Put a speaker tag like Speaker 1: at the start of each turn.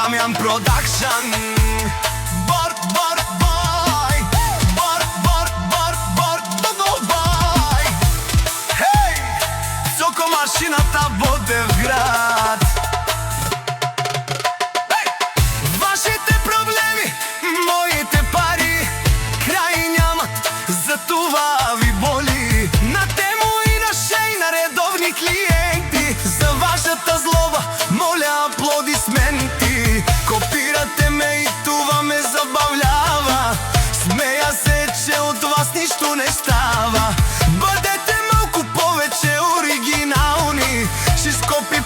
Speaker 1: Дамјан Продакшн. Бор, бор, бај. Бор, бор, бор, бор, бор, бај. Хеј, соко машината Ботевград. Вашите проблеми, моите пари, крај нямат, затова ви боли. На тему и на шеј, на редовни клиенти, за вашата злоба моля аплодисменти. Копирате ме и това ме забавлява. Смея се, че от вас нищо не става. Бъдете малко повече оригинални. Ще скопи